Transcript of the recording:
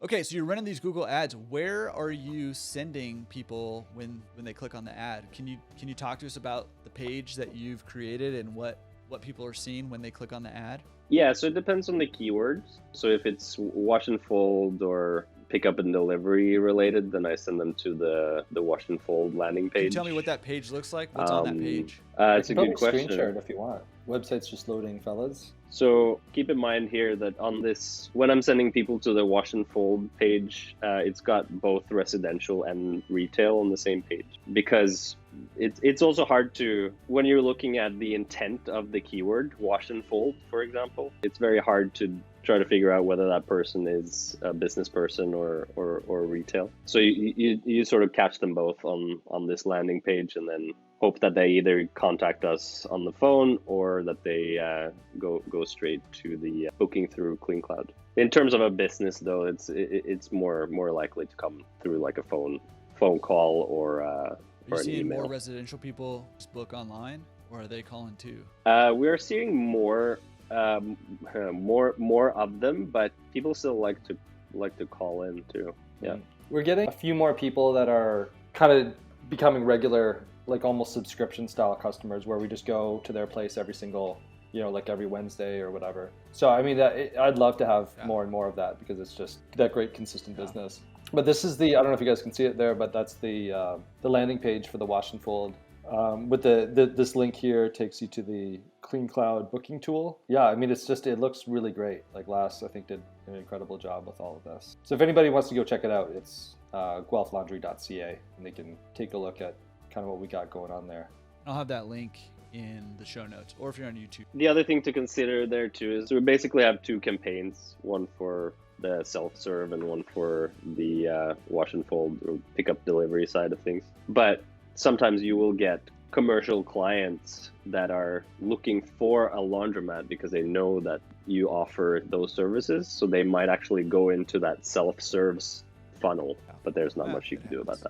Okay, so you're running these Google ads. Where are you sending people when they click on the ad? Can you talk to us about the page that you've created and what people are seeing when they click on the ad? Yeah, so it depends on the keywords. So if it's wash and fold or pickup and delivery related, then I send them to the wash and fold landing Can you page. tell me what that page looks like? What's on that page? I It's a can probably good question. screen share it if you want. Website's just loading, fellas. So keep in mind here that on this, when I'm sending people to the wash and fold page, it's got both residential and retail on the same page, because it's also hard to, when you're looking at the intent of the keyword wash and fold, for example, it's very hard to try to figure out whether that person is a business person or retail. So you sort of catch them both on this landing page, and then hope that they either contact us on the phone or that they go straight to the booking through CleanCloud. In terms of a business, though, it's more likely to come through like a phone call or Are you an seeing email. more residential people just book online, or are they calling too? We are seeing more of them, but people still like to call in too. Yeah. We're getting a few more people that are kind of becoming regular, like almost subscription style customers, where we just go to their place every single, like every Wednesday or whatever. So I mean, I'd love to have more and more of that, because it's just that great consistent business. But this is I don't know if you guys can see it there, but that's the landing page for the wash and fold. With this link here takes you to the CleanCloud booking tool. Yeah, I mean, it looks really great. Like Lass, I think, did an incredible job with all of this. So if anybody wants to go check it out, it's guelphlaundry.ca, and they can take a look at kind of what we got going on there. I'll have that link in the show notes, or if you're on YouTube. The other thing to consider there too is we basically have two campaigns, one for the self-serve and one for the wash and fold or pickup delivery side of things. But sometimes you will get commercial clients that are looking for a laundromat because they know that you offer those services. So they might actually go into that self-service funnel, but there's not much you can do about that.